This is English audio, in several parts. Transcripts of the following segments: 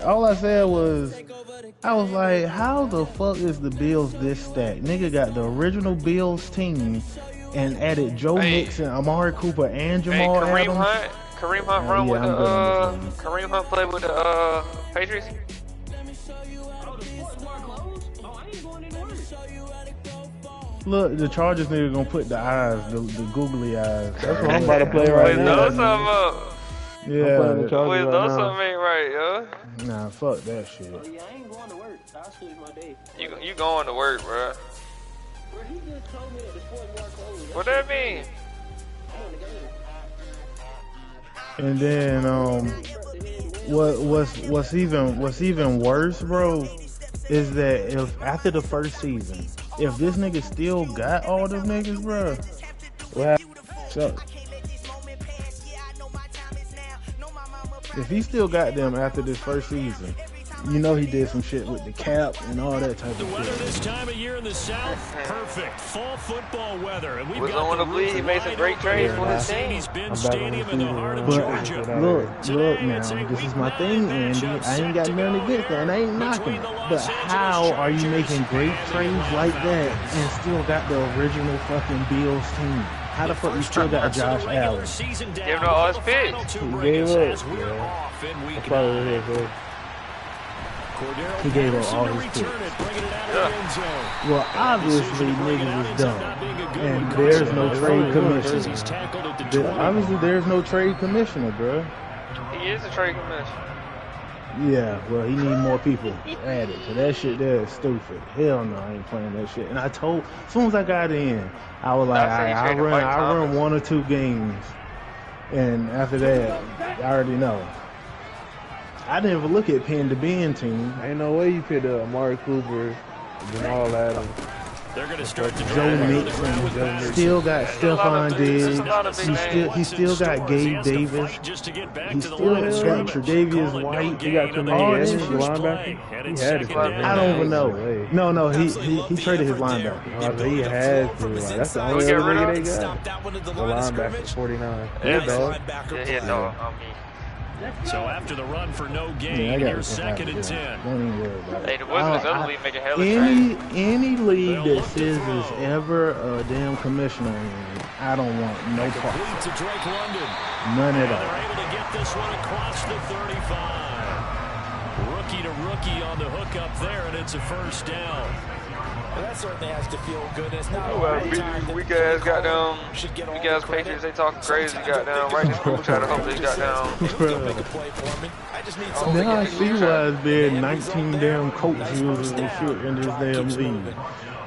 all I said was, I was like, how the fuck is the Bills this stacked? Nigga got the original Bills team and added Joe Mixon, Amari Cooper, and Jamal Adams. Kareem Hunt run with the Kareem Hunt played with the Patriots. Look, the Chargers nigga gonna put the eyes, the googly eyes. That's what I'm about to play right now. Wait, something up. Yeah. Wait, something ain't right, yo. Nah, fuck that shit. Oh, yeah, I ain't going to work. I'll finish my day. You going to work, bro? Bro, he just told me that the sports bar closed. What that mean? I'm on the game. And then what's even worse, bro, is that if after the first season, if this nigga still got all them niggas, bro, if he still got them after this first season, you know he did some shit with the cap and all that type of shit. The weather this time of year in the South, perfect fall football weather, and we've was got on the league. He made some great trades for his team. Mercedes-Benz Stadium in the heart of But Georgia. look now, this is my thing, Andy. I ain't got nothing against that, and I ain't knocking it. But how are you making great trades like that and still got the original fucking Bills team? How the fuck you still got Josh Allen? Give him all his picks. He gave up. That's probably what it is. He gave up all his picks. Yeah. Well, obviously niggas is dumb, and there's no trade commissioner. Obviously, there's no trade commissioner, bro. He is a trade commissioner. Yeah, well, he need more people added. So that shit there is stupid. Hell no, I ain't playing that shit. And I told, as soon as I got in, I was like, I run 1 or 2 games, and after that, I already know. I didn't even look at Penn to Ben team. Ain't no way you picked up Amari Cooper, Jamal Adams. They're going to start the Joe Mixon, still got Stephon Diggs, he still got Gabe Davis, he still got Tre'Davious White, He got Kamani Evans, the linebacker. He had it. I don't even know. No, he traded his linebacker. He had to. Like, that's the only other nigga they got. The linebacker, 49. Yeah, dog. Yeah, no, So after the run for no gain, here's 2nd and 10. Don't even worry about it. Hey, the Wizards other league making hell of trades. Any league that says there's ever a damn commissioner in, I don't want no part. None at all. They're able to get this one across the 35. Rookie to rookie on the hook up there, and it's a first down. Well, that certainly has to feel good. It's not We guys got down. You guys Patriots, they talking crazy. Got down right in school, trying to hope they got down. Now I see why there's been 19 damn coach users and shit in this damn league.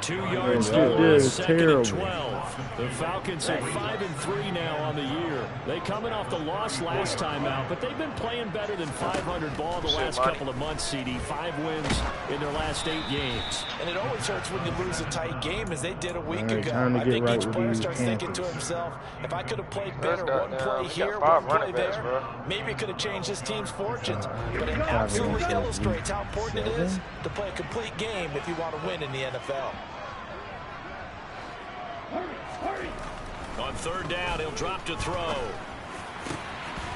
2 yards That is terrible. The Falcons are 5-3 now on the year. They coming off the loss last time out, but they've been playing better than 500 ball the last couple of months, CD. 5 wins in their last 8 games. And it always hurts when you lose a tight game, as they did a week ago. I think each player starts thinking to himself, if I could have played better, one play here, one play there, maybe it could have changed this team's fortunes. But it absolutely illustrates how important it is to play a complete game if you want to win in the NFL. On 3rd down, he'll drop to throw.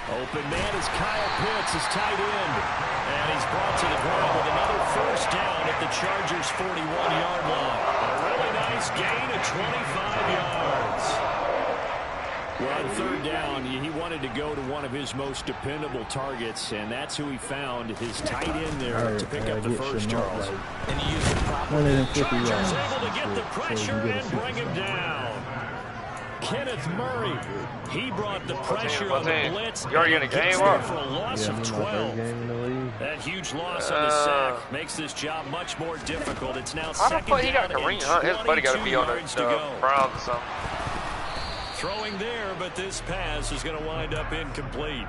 Open man is Kyle Pitts, his tight end. And he's brought to the ground with another first down at the Chargers' 41-yard line. A really nice gain of 25 yards. Well, on 3rd down, he wanted to go to one of his most dependable targets, and that's who he found, his tight end there to pick up the first, Charles. And he used it properly. 150 yards. Able to get the pressure and bring him down. Kenneth Murray, he brought the pressure on the blitz. You already in the game, what? For a loss of 12. That huge loss on the sack makes this job much more difficult. It's now 2nd down. He got Kareem Hunt. His buddy got to be on the Browns or something. Throwing there, but this pass is going to wind up incomplete.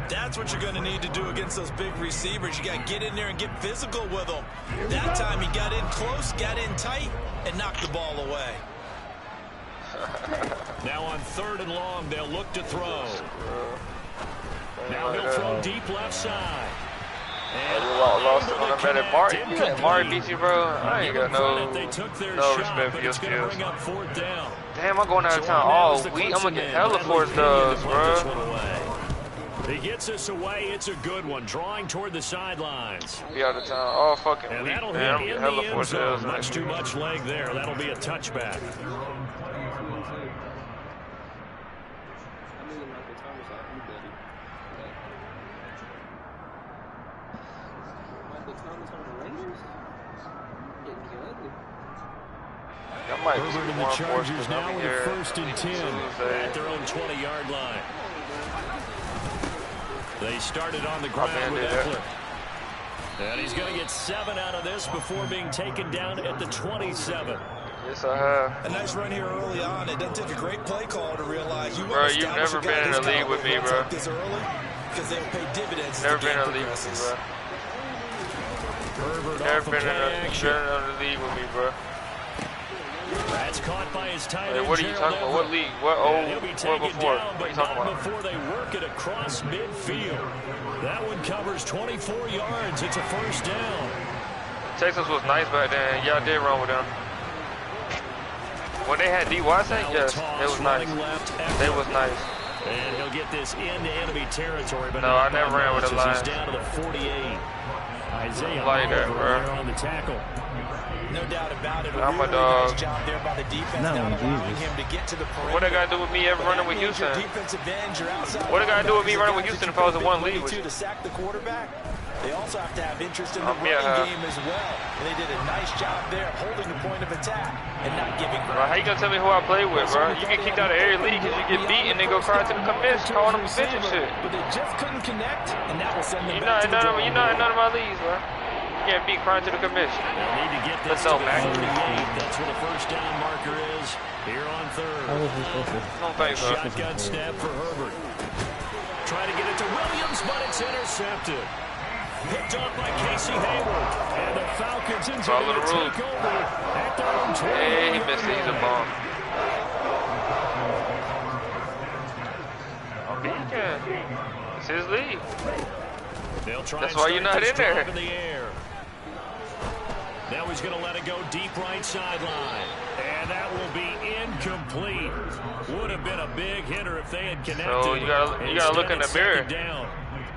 That's what you're going to need to do against those big receivers. You got to get in there and get physical with them. That time he got in close, got in tight, and knocked the ball away. Now on 3rd and long, they'll look to throw. Now he'll throw deep left side. And lost it on him at Mari. Yeah, Mari beat you, bro. I ain't got no respect for your skills. Damn, I'm going out of town all week. I'm gonna get hella forced dubs, bro. He gets us away. It's a good one. Drawing toward the sidelines. Be out of town all fucking and week, that'll man. hit in the end zone. Much too much leg there. That'll be a touchback. Herbert and the Chargers now with a 1st and 10 at their own 20-yard line. They started on the ground with Eckler. And he's going to get 7 out of this before being taken down at the 27. Yes, I have. A nice run here early on. It doesn't take a great play call to realize bro, you've never been in a league with me, bro. This early because they'll pay dividends. Never been in a league with me, bro. Never been in a league with me, bro. That's caught by his tight end. Hey, what are you talking about? What league? What before? What are you talking about? Before they work it across midfield. That one covers 24 yards. It's a 1st down. Texas was nice back then. Y'all did run with them. When they had D. Watson, yes, it was nice. They was nice. And he'll get this into enemy territory. But no, I never ran with a line. He's down to the 48. Isaiah like that, bro. On the tackle. No doubt about it. I'm a dog. Nice job there by the defense. No, now allowing him to get to the perimeter. What I got to do with me ever running with Houston? What I got to do with me running with Houston if I was in one league with you? To sack the quarterback. They also have to have interest in the running game as well. And they did a nice job there holding the point of attack and not giving ground. How you gonna tell me who I play with, bro? You get kicked out of every league because you get beat and they go cry to the commission, calling them a bitch and shit. But they just couldn't connect, and that will send them back to the drawing board. You're not in none of my leagues, bro. You can't beat crying to the commission. They'll need to get this to the 38. That's where the 1st down marker is. Here on 3rd. Shotgun snap for Herbert. Try to get it to Williams, but it's intercepted. Picked up by Casey Hayward. And the Falcons into the take over at their own 20. Hey, he missed it. He's a bomb. Okay, he can. It's his league. That's why you're not in there. In the air. Now he's going to let it go deep right sideline. And that will be incomplete. Would have been a big hitter if they had connected. So you gotta look in the mirror. Down.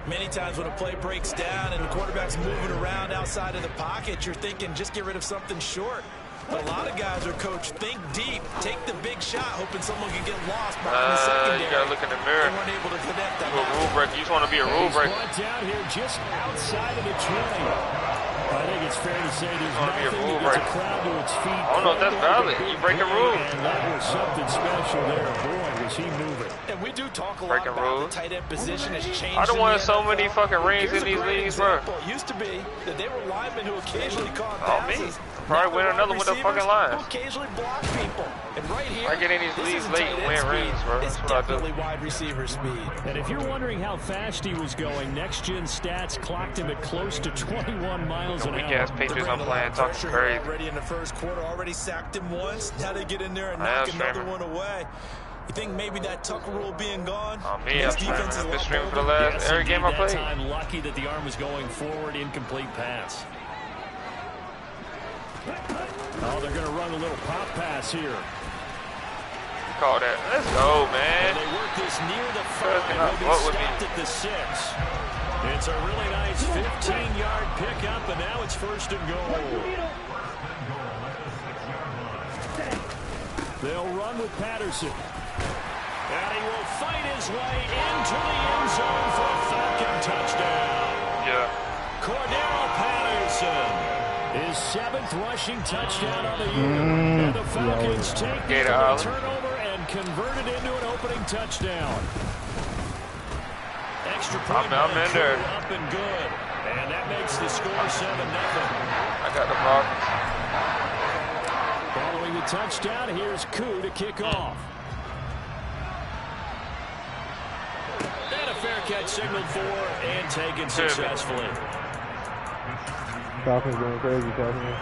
Many times when a play breaks down and the quarterback's moving around outside of the pocket, you're thinking just get rid of something short. But a lot of guys are coached, think deep, take the big shot, hoping someone can get lost behind the secondary. You gotta look in the mirror. They weren't able to connect that. You're a rule breaker. You just want to be a rule breaker. He's down here just outside of the 20. I think it's fair to say there's nothing that gets a crowd to its feet. I don't know if that's valid. You breaking rules. And that was something special there. Boy, was he moving. And we do talk a lot about the tight end position has changed. I don't want so many fucking rings in these leagues, bro. It used to be that they were linemen who occasionally caught passes. Probably win another with the fucking lines. Occasionally block people. And right here, I get in these leagues late and win rings, bro. That's what I do. Definitely wide receiver speed. And if you're wondering how fast he was going, Next Gen Stats clocked him at close to 21 miles an hour. Weak-ass Patriots I'm playing, talking crazy. Already in the 1st quarter, already sacked him once. Now they get in there and knock another one away. You think maybe that Tucker rule being gone? Me, I've been streaming for the last every game I played. Time lucky that the arm was going forward, incomplete pass. Oh, they're going to run a little pop pass here. Call that. Let's go, man. And they work this near the 5. He'll be stopped at the 6. It's a really nice 15-yard pickup, and now it's 1st and goal. They'll run with Patterson. And he will fight his way into the end zone for a Falcon touchdown. Yeah. Cordero Patterson. His 7th rushing touchdown on the year. And the Falcons take the turnover and convert it into an opening touchdown. Extra point I'm in there. Up and good. And that makes the score 7-0. I got the Falcons. Following the touchdown, here's Koo to kick off. And a fair catch signaled for and taken successfully. Falcons going crazy, Falcons.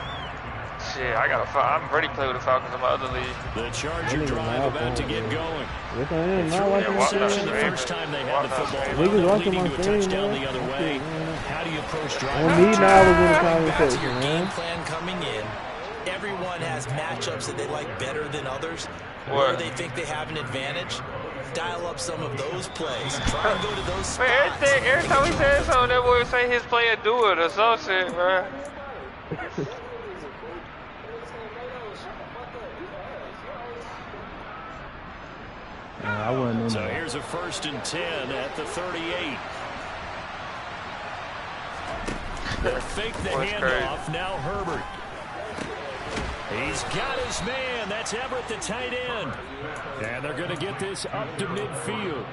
Shit, I'm ready to play with the Falcons in my other league. The Charger drive about to get going. Yes, I am. Not watching interception the first time they had the football. Leading to a touchdown the other way. How do you approach driving? On me now was in the conversation, your man. game plan coming in. Everyone has matchups that they like better than others, or they think they have an advantage. dial up some of those plays. Try and go to those spots. Man, every time we say something, that boy say his player do it or some shit, bro. I wasn't in So there. here's a 1st and 10 at the 38. They'll fake the handoff. Now Herbert. He's got his man. That's Everett, the tight end. And they're going to get this up to midfield.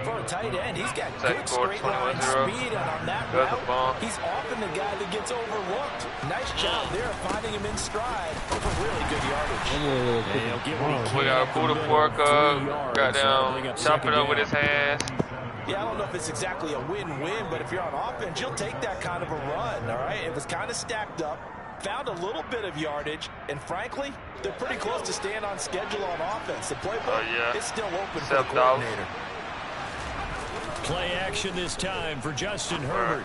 For a tight end, he's got good straight line speed, and on that route, he's often the guy that gets overlooked. Nice job there of finding him in stride for really good yardage. We got Buddha Pork up, goddamn, chop it up with his hands. Yeah, I don't know if it's exactly a win-win, but if you're on offense, you'll take that kind of a run, all right? It was kind of stacked up, found a little bit of yardage, and frankly, they're pretty close to staying on schedule on offense. The playbook is still open for the coordinator. Play action this time for Justin Herbert.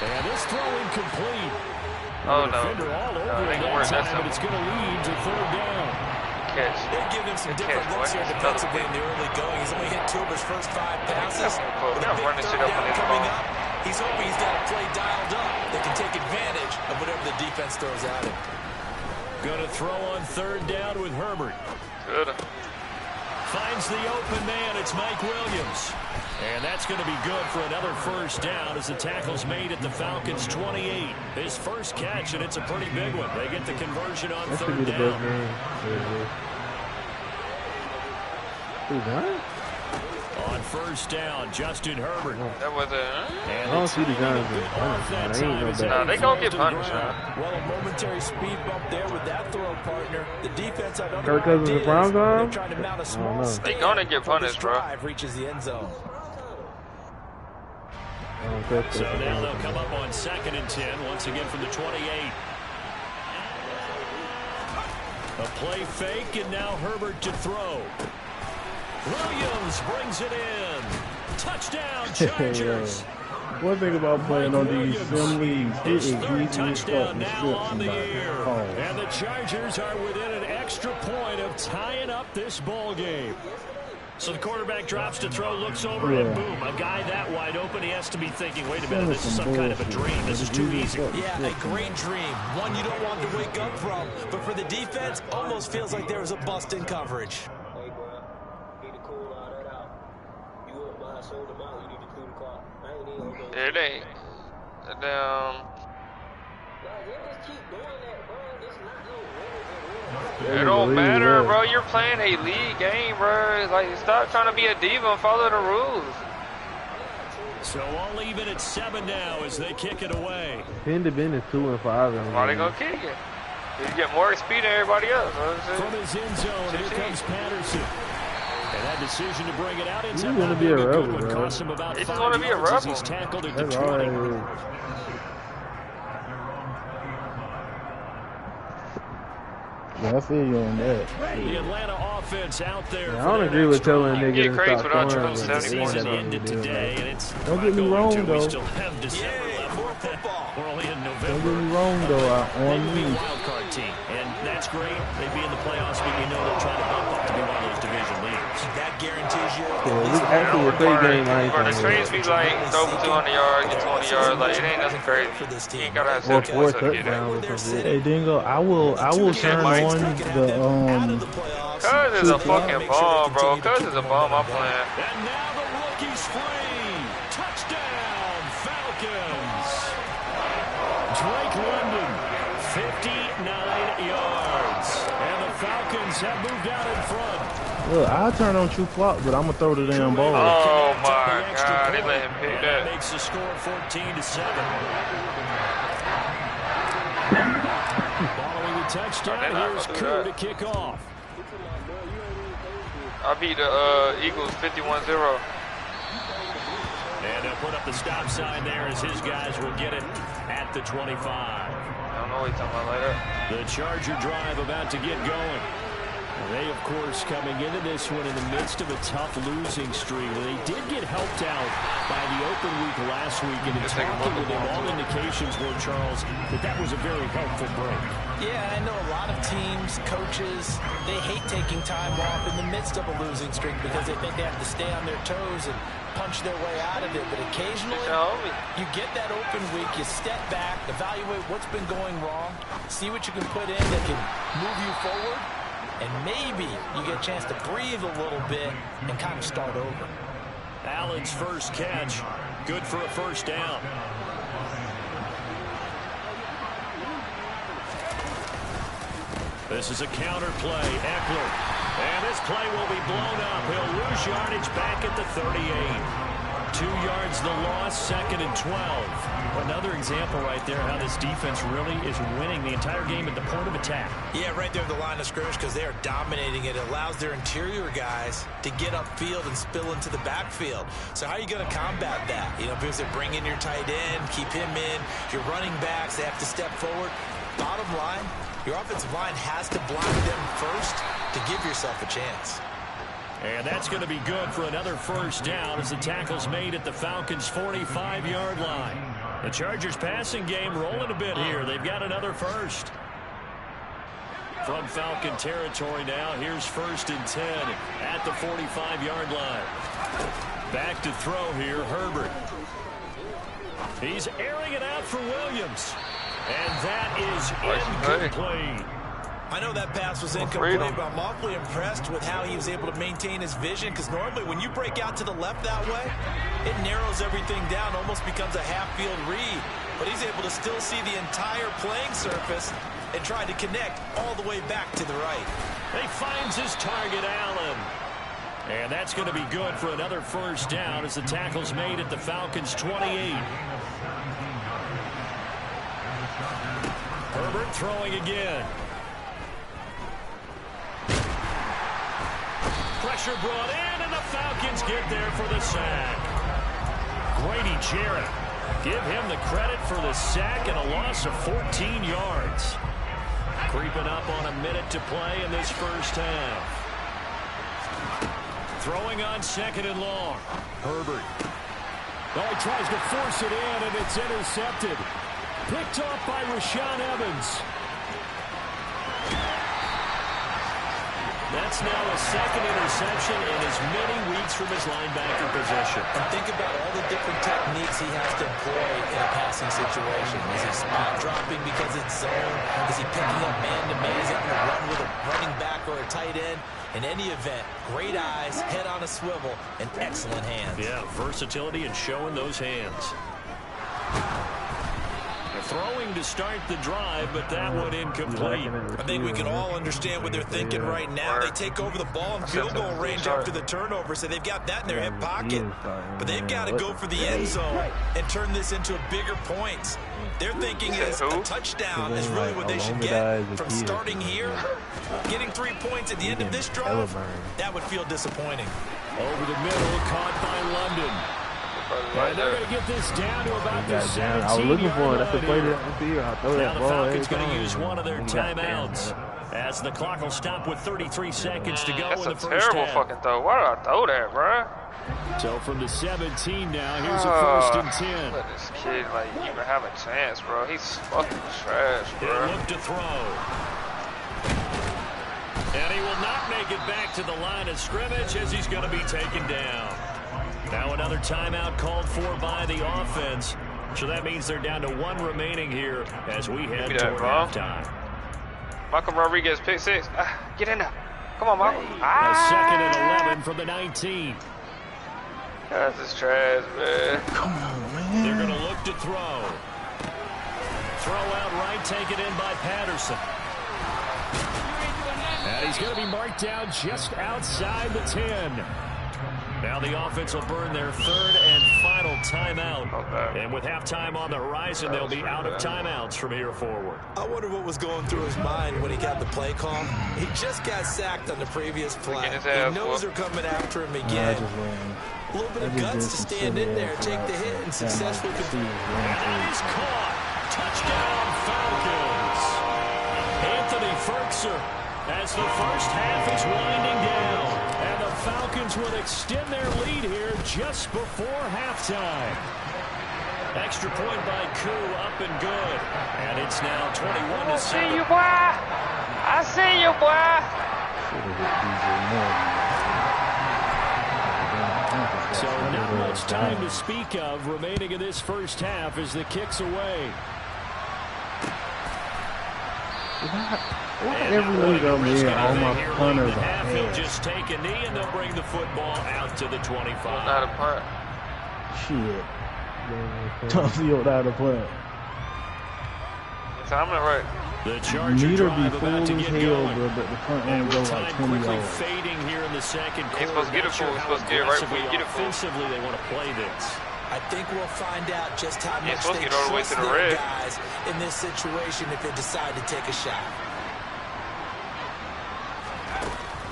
And this throw incomplete. Oh, no. Defender all over it that time, but it's going to lead to 3rd down. Catch. They give him some different looks here defensively in the early going. He's only hit 2 of his first 5 passes. With a big 3rd down coming up, he's hoping he's got a play dialed up that can take advantage of whatever the defense throws at him. Going to throw on 3rd down with Herbert. Good. Finds the open man. It's Mike Williams. And that's going to be good for another 1st down as the tackle's made at the Falcons' 28. His first catch, and it's a pretty big one. They get the conversion on 3rd down. On 1st down, Justin Herbert. That was a... I don't see the guns. Nah, they gonna get punished, Well, a momentary speed bump there with that throw, partner. The defense had other Kirk Cousins ideas. is Browns They're on? trying to mount a small stand. They gonna get punished, before bro. this drive reaches the end zone. So now they'll come up on 2nd and 10, once again from the 28. A play fake, and now Herbert to throw. Williams brings it in. Touchdown, Chargers. One thing about playing on these sim leagues, it is His 3rd easy to touchdown start now on the year. Oh. And the Chargers are within an extra point of tying up this ball game. So the quarterback drops to throw, looks over, and boom, a guy that wide open, he has to be thinking, wait a minute, this is some kind of a dream. This is too easy. Yeah, a great dream. One you don't want to wake up from. But for the defense, almost feels like there was a bust in coverage. Hey, bro, you need to cool all that out. You up by a sold amount, you need to cool the clock. I ain't even gonna go. It ain't. Damn. Like, they just keep doing that, bro. It's not no rules. It don't matter, bro. You're playing a league game, bro. Like, stop trying to be a diva and follow the rules. So all even at 7 now as they kick it away. Pin to bin is 2 and 5. Why they gonna kick it? You get more speed than everybody else. From his end zone, here comes Patterson. And that decision to bring it out ends up to be a rebel, one. bro. Cost him about He just 5 wanna be a yards as rebel. he's tackled at the That's all 20. it is. Yeah, I feel you on that. The Atlanta offense out there. Yeah, I don't agree with telling You niggas get to crazy stop without throwing. your The 71 season stuff. ended today, and it's Don't get me wrong, We though. still have December left. More football. We're only in Don't November. get me wrong, though. They On will be a me. wild card team, and that's great. They'd be in the playoffs, but you know they'll try to bump up to be one of those division leaders. That guarantees you. Yeah, this actually a fake game. I ain't Bro, the saying trades be like, throw for 200 yards, get 20 yards. Like, it ain't nothing crazy. You ain't gotta have 7 Or points to get it. touchdowns or some shit. Hey, Dingo, I will turn Mike. on the Cuz is a fucking bomb, bro. Cuz is a bomb. I'm playing. And now the rookie's free. Touchdown, Falcons. Drake London, 59 yards. And the Falcons have moved out in front. Look, I'll turn on True Clock, but I'm gonna throw the damn ball. Oh my god, they let him pick And that. makes the score 14-7. Following the touchdown, they're not here's gonna do Koo that. to kick off. I beat the Eagles 51-0. And they'll put up the stop sign there as his guys will get it at the 25. I don't know what he's talking about like that. The Charger drive about to get going. They, of course, coming into this one in the midst of a tough losing streak. They did get helped out by the open week last week, and in talking with them, all indications were, Charles, that was a very helpful break. Yeah, I know a lot of teams, coaches, they hate taking time off in the midst of a losing streak because they think they have to stay on their toes and punch their way out of it. But occasionally, you get that open week, you step back, evaluate what's been going wrong, see what you can put in that can move you forward, and maybe you get a chance to breathe a little bit and kind of start over. Allen's first catch, good for a first down. This is a counter play. Eckler. And this play will be blown up. He'll lose yardage back at the 38. 2 yards the loss, 2nd and 12. Another example right there how this defense really is winning the entire game at the point of attack. Yeah, right there at the line of scrimmage because they are dominating it. It allows their interior guys to get upfield and spill into the backfield. So how are you going to combat that? You know, because they bring in your tight end, keep him in. Your running backs, they have to step forward. Bottom line, your offensive line has to block them first to give yourself a chance. And that's going to be good for another first down as the tackle's made at the Falcons' 45-yard line. The Chargers passing game rolling a bit here. They've got another first. From Falcon territory now, here's 1st and 10 at the 45-yard line. Back to throw here, Herbert. He's airing it out for Williams. And that is incomplete. I know that pass was incomplete, but I'm awfully impressed with how he was able to maintain his vision, because normally when you break out to the left that way, it narrows everything down, almost becomes a half-field read. But he's able to still see the entire playing surface and try to connect all the way back to the right. He finds his target, Allen. And that's going to be good for another first down as the tackle's made at the Falcons' 28. Herbert throwing again. Pressure brought in, and the Falcons get there for the sack. Grady Jarrett, give him the credit for the sack and a loss of 14 yards. Creeping up on a minute to play in this first half. Throwing on 2nd and long. Herbert. Oh, he tries to force it in, and it's intercepted. Picked off by Rashaan Evans. That's now a 2nd interception in as many weeks from his linebacker position. And think about all the different techniques he has to employ in a passing situation. Is he spot dropping because it's zone? Is he picking up man-to-man? Is he going to run with a running back or a tight end? In any event, great eyes, head on a swivel, and excellent hands. Yeah, versatility and showing those hands. Throwing to start the drive, but that one incomplete. I think we can all understand what they're thinking right now. They take over the ball in field goal range after the turnover, so they've got that in their hip pocket. But they've got to go for the end zone and turn this into bigger points. They're thinking is a touchdown is really what they should get from starting here. Getting 3 points at the end of this drive, that would feel disappointing. Over the middle, caught by London. And they're going to get this down to about the 17-yard line. I was looking for him. That's the play I throw that ball. Now the Falcons going to use one of their timeouts as the clock will stop with 33 seconds to go in the first half. That's a terrible fucking throw. Why did I throw that, bro? So from the 17 now, here's a 1st and 10. Let this kid like even have a chance, bro. He's fucking trash, bro. He'll look to throw. And he will not make it back to the line of scrimmage as he's going to be taken down. Now another timeout called for by the offense. So that means they're down to 1 remaining here as we head toward halftime. Michael Rodriguez, pick 6. Get in there. Come on, Michael. A 2nd and 11 from the 19. That's just trash, man. Come on, man. They're going to look to throw. Throw out right, taken in by Patterson. And he's going to be marked down just outside the 10. Now the offense will burn their 3rd and final timeout. And with halftime on the horizon, they'll be out of timeouts from here forward. I wonder what was going through his mind when he got the play call. He just got sacked on the previes play. He knows they're coming after him again. A little bit of guts to stand in there, take the hit, and successfully complete. And he's caught. Touchdown, Falcons. Anthony Ferkser as the first half is winding down. And the Falcons will extend their lead here just before halftime. Extra point by Koo, up and good. And it's now 21-7. I see you, boy. I see you, boy. So not much time to speak of remaining in this first half as the kick's away. Every week I'm here, all my punters are half, he'll just take a knee and they'll bring the football out to the 25. Not a punt. Shit. Thompson, you out of punt. Time it right. The Charger drive about to get going. Bro, but the punt only goes like 20 yards. Fading here in the second quarter. He's supposed to get it full. He's supposed to get it right before you get it full. Offensively, they want to play this. I think we'll find out just how much supposed they to get all the way trust to the their red. guys in this situation if they decide to take a shot.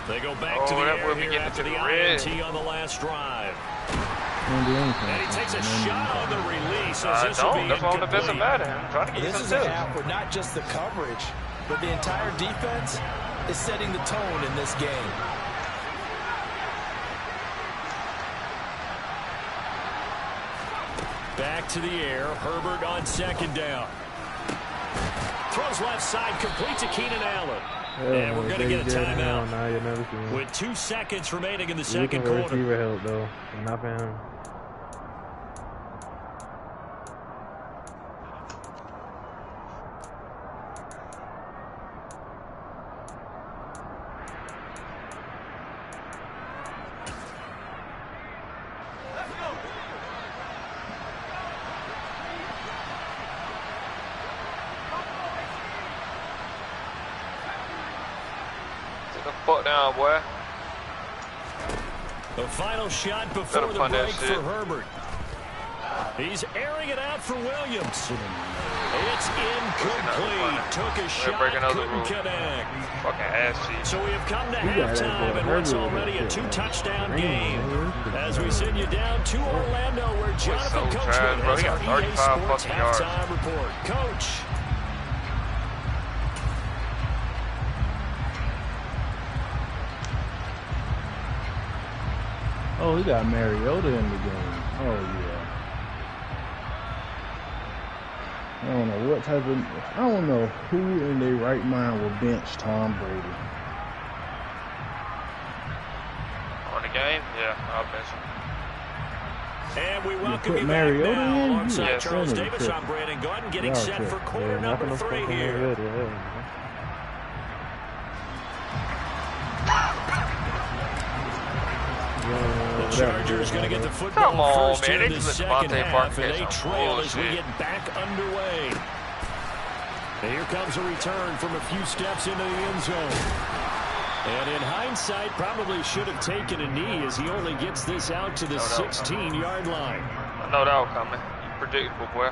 They go back to the air here after the INT on the last drive. And he takes a shot on the release. That's why I'm the best about it. I'm trying to get This is a half where not just the coverage, but the entire defense is setting the tone in this game. Back to the air. Herbert on second down. Throws left side, complete to Keenan Allen. And we're going to get a timeout with 2 seconds remaining in the second quarter. Receiver help, though. Not for him. Fuck down, boy. The final shot before the break for Herbert. He's airing it out for Williams. It's incomplete. Took a shot, couldn't connect. Fucking ass cheek. So we have come to halftime, and what's already a 2-touchdown game. As we send you down to Orlando, where Jonathan Coachman has our EA Sports halftime report. Coach. Oh, he got Mariota in the game. Oh, yeah. I don't know what type of... I don't know who in their right mind will bench Tom Brady. On the game? Yeah, I'll bench him. And we welcome you back now alongside Charles Davis. I'm Brandon Gordon getting set for quarter number 3 here. The Chargers going to get the football first in the second half, and they trail as we get back underway. And here comes a return from a few steps into the end zone. And in hindsight, probably should have taken a knee as he only gets this out to the 16-yard line. I know that was coming. You predictable, boy.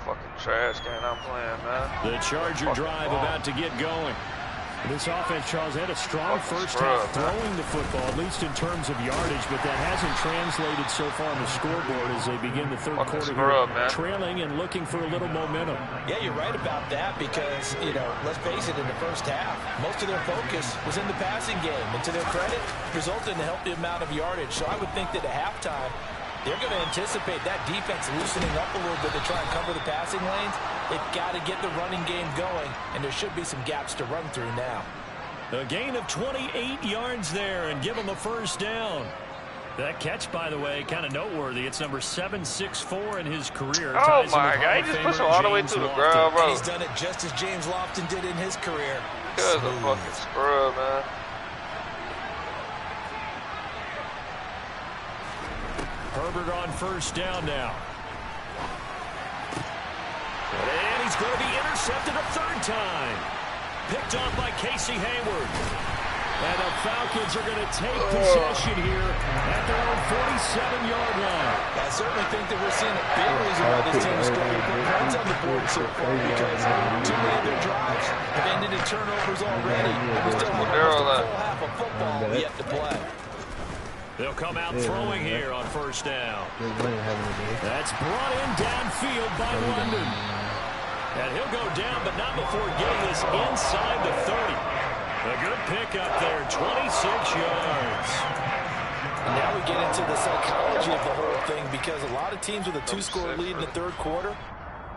Fucking trash game I'm playing, man. The Charger drive about to get going. This offense, Charles, had a strong first half throwing the football, at least in terms of yardage, but that hasn't translated so far on the scoreboard as they begin the third quarter here, trailing and looking for a little momentum. Yeah, you're right about that because, you know, let's face it, in the first half, most of their focus was in the passing game, and to their credit, resulted in a healthy amount of yardage. So I would think that at halftime, they're going to anticipate that defense loosening up a little bit to try and cover the passing lanes. They've got to get the running game going, and there should be some gaps to run through now. A gain of 28 yards there and give them a first down. That catch, by the way, kind of noteworthy. It's number 764 in his career. Oh, my God. He just pushed him all the way to the ground, bro. He's done it just as James Lofton did in his career. Good as a fucking scrub, man. Herbert on first down now. And he's going to be intercepted a third time. Picked off by Casey Hayward. And the Falcons are going to take possession here at their own 47-yard line. I certainly think that we're seeing a big reason why this team is scoring points on the board so far, because too many of their drives have ended in turnovers already. We still have a full half of football yet to play. They'll come out throwing here on first down. That's brought in downfield by London. And he'll go down, but not before getting this inside the 30. A good pickup there, 26 yards. get into the psychology of the whole thing, because a lot of teams with a 2-score lead in the third quarter,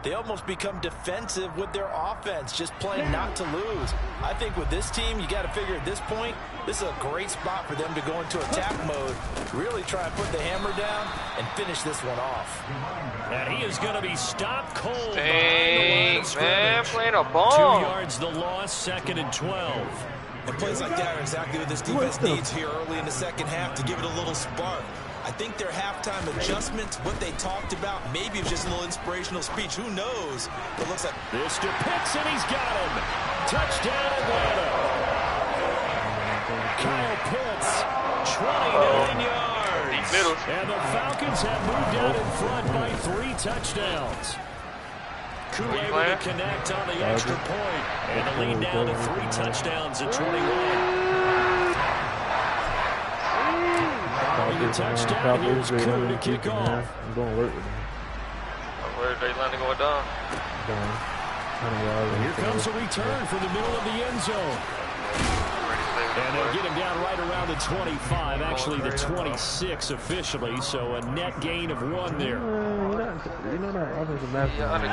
they almost become defensive with their offense, just playing not to lose. I think with this team, you got to figure at this point, this is a great spot for them to go into attack mode, really try and put the hammer down and finish this one off. And he is going to be stopped cold. Thanks, man, playing a ball. 2 yards the loss, 2nd and 12. And plays like that are exactly what this defense needs here early in the second half to give it a little spark. I think their halftime adjustments, what they talked about, maybe it was just a little inspirational speech. Who knows? It looks like this to Pitts, and he's got him. Touchdown, Atlanta. Kyle Pitts, 29 yards. And the Falcons have moved out in front by 3 touchdowns. Koo able to connect on the extra point, and the lead down to 3 touchdowns at 21. The touchdown, here's Koo to kick off. I'm going to work with him. Where they landing going down? Here comes a return from the middle of the end zone. And they'll get him down right around the 25, actually the 26 officially, so a net gain of 1 there. You know that offensive map.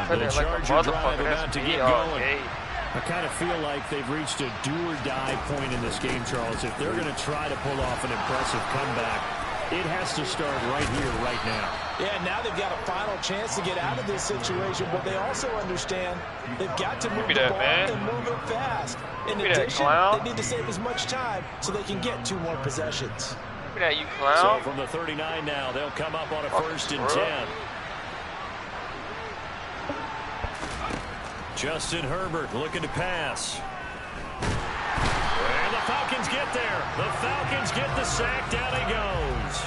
The Charger drive about to get going. I kind of feel like they've reached a do-or-die point in this game, Charles. If they're going to try to pull off an impressive comeback, it has to start right here, right now. Yeah, now they've got a final chance to get out of this situation, but they also understand they've got to move the ball and move it fast. In addition, they need to save as much time so they can get 2 more possessions. Look at that, you clown. So from the 39 now, they'll come up on a 1st and 10. Justin Herbert looking to pass. And the Falcons get there. The Falcons get the sack. Down he goes.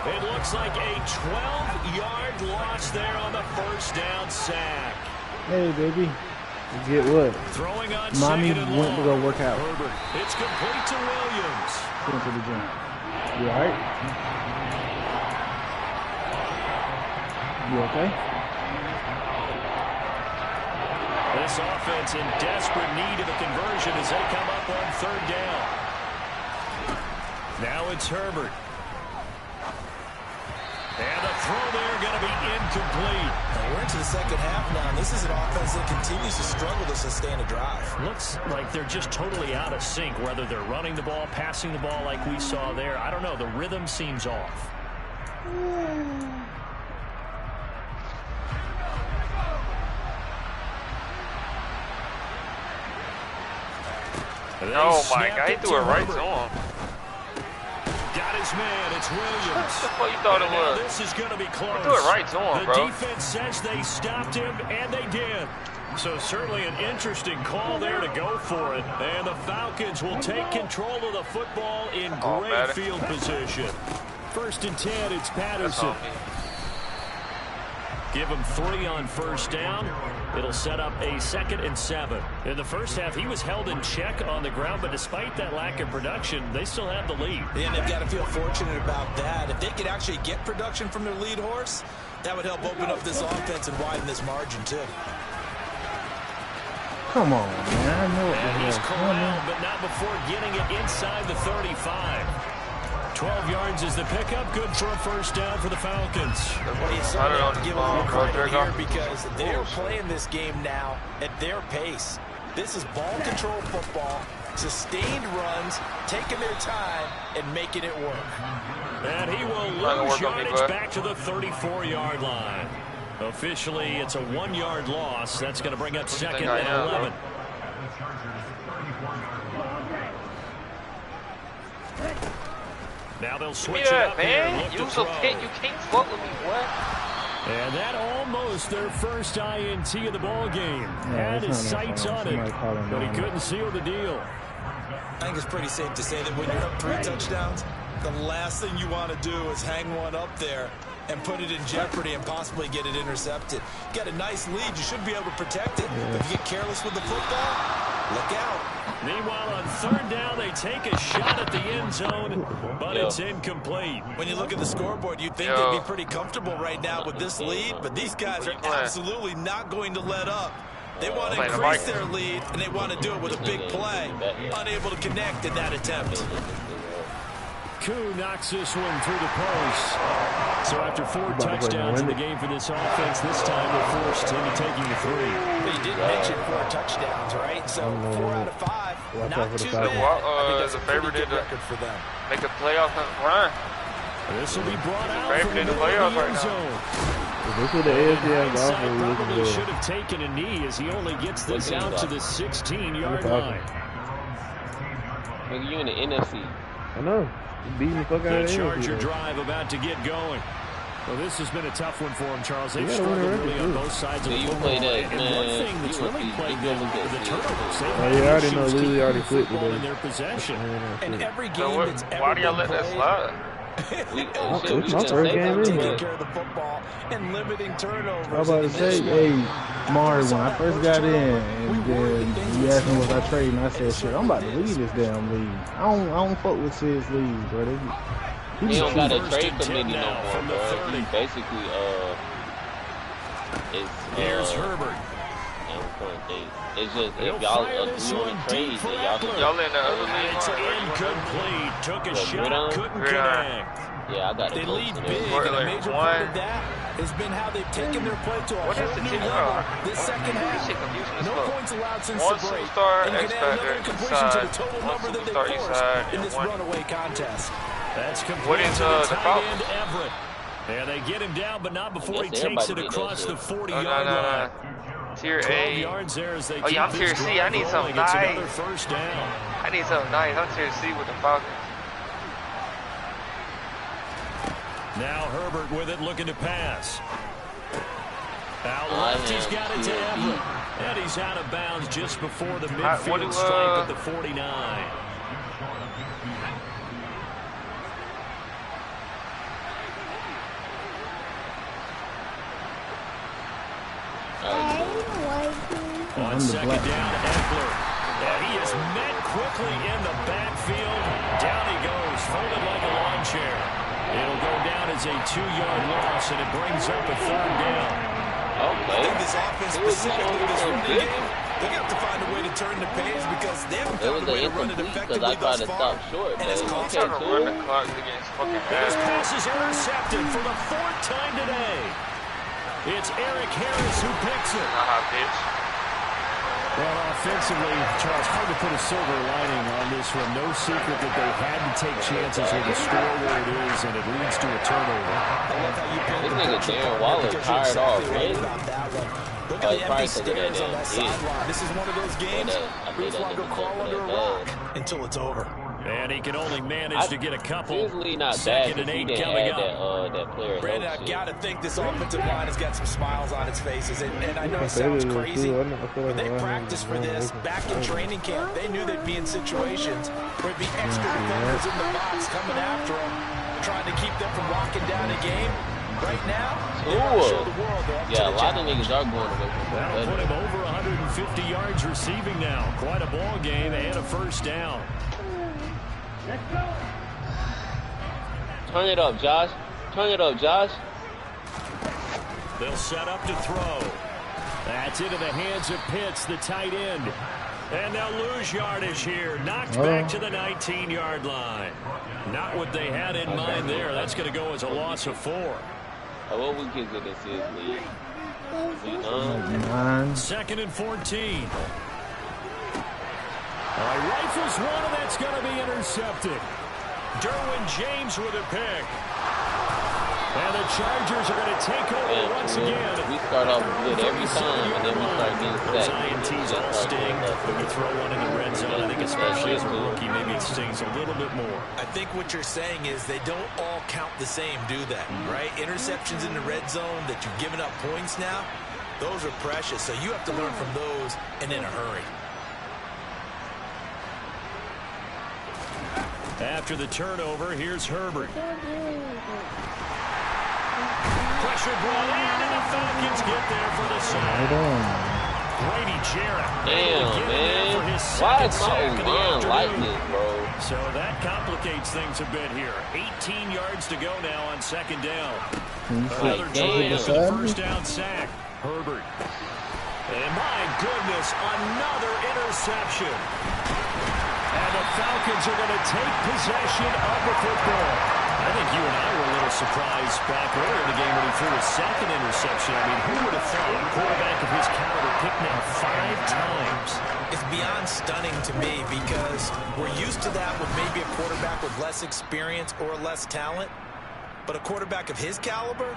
It looks like a 12-yard loss there on the 1st down sack. Hey, baby. You get what? Throwing on Mommy 2nd and went to go work out. Herbert. It's complete to Williams. Went to the gym. You all right? You okay? This offense in desperate need of a conversion as they come up on 3rd down. Now it's Herbert. And the throw there going to be incomplete. Now we're into the second half now, and this is an offense that continues to struggle to sustain a drive. Looks like they're just totally out of sync, whether they're running the ball, passing the ball like we saw there. I don't know. The rhythm seems off. Oh my God, he threw it right to him. Got his man, it's Williams. What you thought it was? This is going to be close. He threw it right to him, bro. The defense says they stopped him, and they did. So certainly an interesting call there to go for it. And the Falcons will take control of the football in great field position. 1st and 10, it's Patterson. Give him 3 on 1st down. It'll set up a 2nd and 7. In the first half, he was held in check on the ground, but despite that lack of production, they still have the lead. And they've got to feel fortunate about that. If they could actually get production from their lead horse, that would help open up this offense and widen this margin, too. Come on, man. I know and he's corralled, but not before getting it inside the 35. 12 yards is the pickup. Good for a 1st down for the Falcons. Well, you certainly have to give them a credit here because they're playing this game now at their pace. This is ball control football, sustained runs, taking their time, and making it work. And he will lose yardage back to the 34-yard line. Officially, it's a 1-yard loss. That's going to bring up 2nd and 11. Now they'll switch it up man. You can't fuck with me, what? And that almost their first INT of the ball game. Had his sights on it, but he couldn't seal the deal. I think it's pretty safe to say that when you're up 3 touchdowns, the last thing you want to do is hang one up there and put it in jeopardy and possibly get it intercepted. You got a nice lead. You should be able to protect it. But if you get careless with the football, look out. Meanwhile, on 3rd down, they take a shot at the end zone, but it's incomplete. When you look at the scoreboard, you'd think they'd be pretty comfortable right now with this lead, but these guys are absolutely not going to let up. They want to increase their lead, and they want to do it with a big play. Unable to connect in that attempt. Nolimwk9 knocks this one through the post. So after 4 touchdowns in the game for this offense, this time they're forced into taking the 3. They did mention 4 touchdowns, right? So 4 out of 5, not too bad. I think that's a favorite record for them. Make a playoff run. This will be brought out from the playoffs right zone. This is the AFC probably should have taken a knee as he only gets this out to the 16-yard line. Nigga, you in the NFC. I know. Beating the fuck out of the Charger drive about to get going. Well, this has been a tough one for him, Charles. They've struggled really on both sides of the football. And one thing that's really plagued them is the turnovers. You already know Lily already flipped in their possession. And every game that's ever why do y'all let that slide? It's my first game in. Taking care of the football and limiting turnovers. I was about to say, hey, Mari, when I first got in, and then you asked me was I trading, I said, shit, I'm about to leave this damn league. I don't fuck with Sid's leagues, bro. He don't got a trade committee no more, bro. He basically, here's Herbert. It's just, if y'all agree on a trade, then y'all in the other league. It's incomplete. Took a shot, couldn't connect. Yeah, I got it. They lead big, and a major part of that has been how they've taken their play to a whole new level this second half. No points allowed since the break. And you can add another completion to the total number that they forced in this runaway contest. That's complete to the tight end, Everett. Yeah, they get him down, but not before he takes it across the 40-yard line. Tier A. Yards there as they I'm Tier C. I need something nice. First down. I need something nice. I'm Tier C with the Falcons. Now Herbert with it, looking to pass. Out left, he's got it to Everett. And he's out of bounds just before the midfield stripe at the 49. On second down, Eckler. And he is met quickly in the backfield. Down he goes, folded like a lawn chair. It'll go down as a 2-yard loss, and it brings up a 3rd down. I think this offense, specifically this running game, they got to find a way to turn the page because they haven't found a way to run it effectively thus far. And it's cost them. This pass is intercepted for the 4th time today. It's Eric Harris who picks it. Well, offensively, Charles, hard to put a silver lining on this one. No secret that they had to take chances with the score where it is, and it leads to a turnover. This nigga Darren Waller tired off, right? Look at the empty stands on that sideline. This is one of those games where you just want to go crawl under a rock until it's over. And he can only manage to get a couple. Usually not 2nd and 8 coming up. That player. Brandon, I've got to think this offensive line has got some smiles on its faces. And I know it sounds crazy, but they practiced for this back in training camp. They knew they'd be in situations where there'd be extra defenders in the box coming after them, trying to keep them from locking down a game. Right now, they want to show the world they're up to the a lot of niggas are going away from that. That'll put him over 150 yards receiving now. Quite a ball game and a 1st down. Turn it up, Josh. Turn it up, Josh. They'll set up to throw. That's into the hands of Pitts, the tight end. And they'll lose yardage here. Knocked back to the 19-yard line. Not what they had in mind there. That's going to go as a loss of 4. What week is it this is, Lee? 2nd and 14. Rifles one, and that's going to be intercepted. Derwin James with a pick. And the Chargers are going to take over once again. We start off good every time, and then we start getting sacked. INTs all sting when you throw one in the red zone. I think especially as a rookie, maybe it stings a little bit more. I think what you're saying is they don't all count the same, do they? Right? Interceptions in the red zone that you've given up points now, those are precious. So you have to learn from those and in a hurry. After the turnover, here's Herbert. Pressure ball in, and the Falcons get there for the sack. Brady Jarrett. Damn, man. Why is my O-line like this, bro? So that complicates things a bit here. 18 yards to go now on 2nd down. Another try for the 1st down sack. Herbert. And my goodness, another interception. And the Falcons are going to take possession of the football. I think you and I were a little surprised back earlier in the game when he threw his second interception. I mean, who would have thought a quarterback of his caliber picked now 5 times? It's beyond stunning to me because we're used to that with maybe a quarterback with less experience or less talent. But a quarterback of his caliber,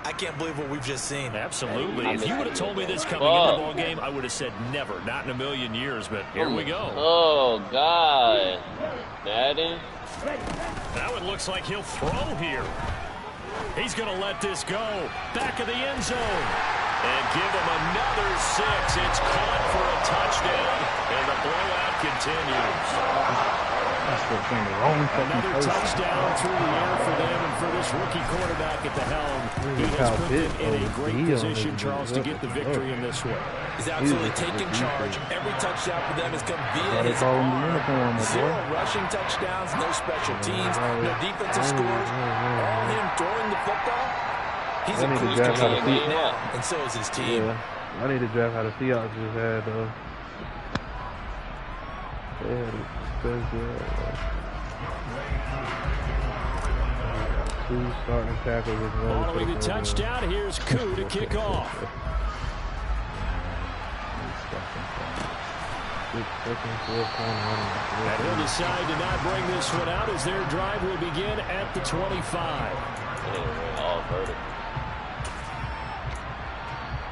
I can't believe what we've just seen. Absolutely. If you would have told me this coming into the ball game, I would have said never, not in a million years. But here we go. Oh, God. Madden. Now it looks like he'll throw here. He's going to let this go. Back of the end zone. And give him another 6. It's caught for a touchdown. And the blowout continues. Another touchdown through the air for them and for this rookie quarterback at the helm. He has put them in a great position, Charles, to get the victory in this way. He's absolutely taken charge. Every touchdown for them has come via his arm. 0 rushing touchdowns, no special teams, no defensive scores. All him throwing the football. He's a cruise control right now, and so is his team. Yeah. I need to draft how the Seahawks just had, though. They had it. 2 starting tackles. Following the touchdown, here's Koo to kick off. And he'll decide to not bring this one out as their drive will begin at the 25. All vertical.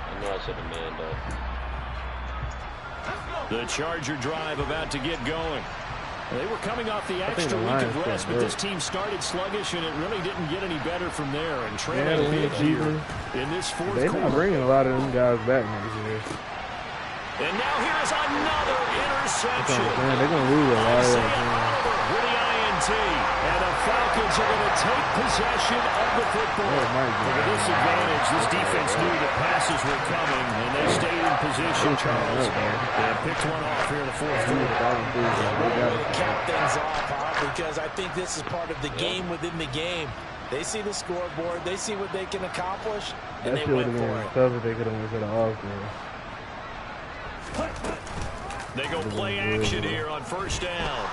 I know I should have manned up. The Charger drive about to get going. They were coming off the extra week of rest, but this team started sluggish, and it really didn't get any better from there. And trailing a bit here in this fourth quarter. They're not bringing a lot of them guys back next year. And now here is another interception. They're going to lose a lot of that. With the INT, and the Falcons are going to take possession of the football. For the disadvantage, this defense knew that passes were coming, and they stayed in position, Charles. And picked one off here in the fourth quarter. Cap things off, because I think this is part of the game within the game. They see the scoreboard, they see what they can accomplish, and they went for it. Tough if they could have went to the offense. They go play action here on first down.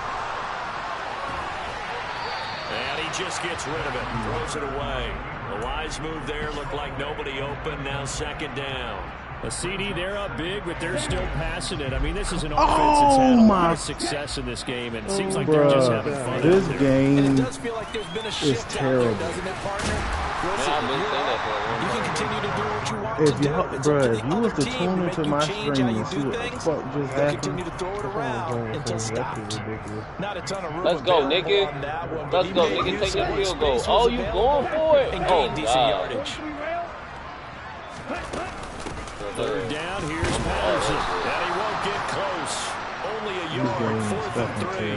And he just gets rid of it and throws it away. A wise move there. Looked like nobody open. Now second down. A CD, they're up big, but they're still passing it. I mean, this is an offense that's had a lot of success in this game, and it seems like they're just having fun. This game and it does feel like there's been a shift is terrible. There, doesn't it, partner? You can continue to do what you want to do. Bro, if you was to tune into my stream and see what the fuck just happened, continue to throw it around until stopped. Not a ton of room. Let's go, Nicky. Let's go, Nicky. Take the field goal. Oh, you going for it? Oh, God. Third down, here's Patterson. And he won't get close. Only a yard, 4th and 3.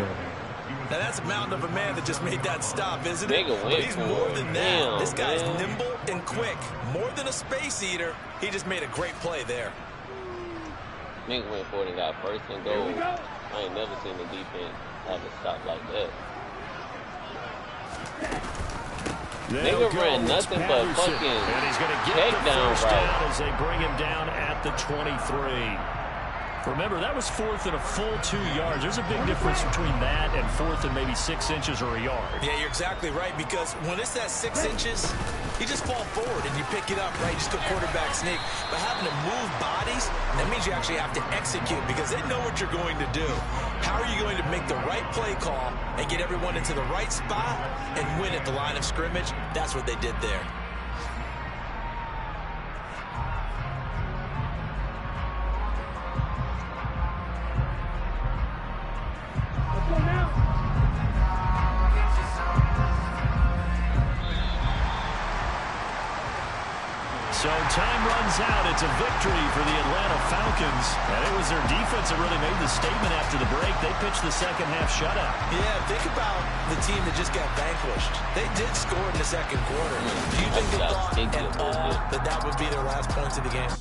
Now that's a mountain of a man that just made that stop, isn't it? But he's more than that. Damn, this guy's nimble and quick. More than a space eater. He just made a great play there. Nick went for it and got 1st and goal. I ain't never seen the defense have a stop like that. Nigga ran nothing but fucking and he's going to get the first down as they bring him down at the 23. Remember, that was 4th and a full 2 yards. There's a big difference between that and 4th and maybe 6 inches or a yard. Yeah, you're exactly right, because when it's that 6 inches, you just fall forward and you pick it up, right? You just go quarterback sneak. But having to move bodies, that means you actually have to execute, because they know what you're going to do. How are you going to make the right play call and get everyone into the right spot and win at the line of scrimmage? That's what they did there. So time runs out. It's a victory for the Atlanta Falcons. And it was their defense that really made the statement after the break. They pitched the second half shutout. Yeah, think about the team that just got vanquished. They did score in the second quarter. Do you think they thought at all that that would be their last points of the game?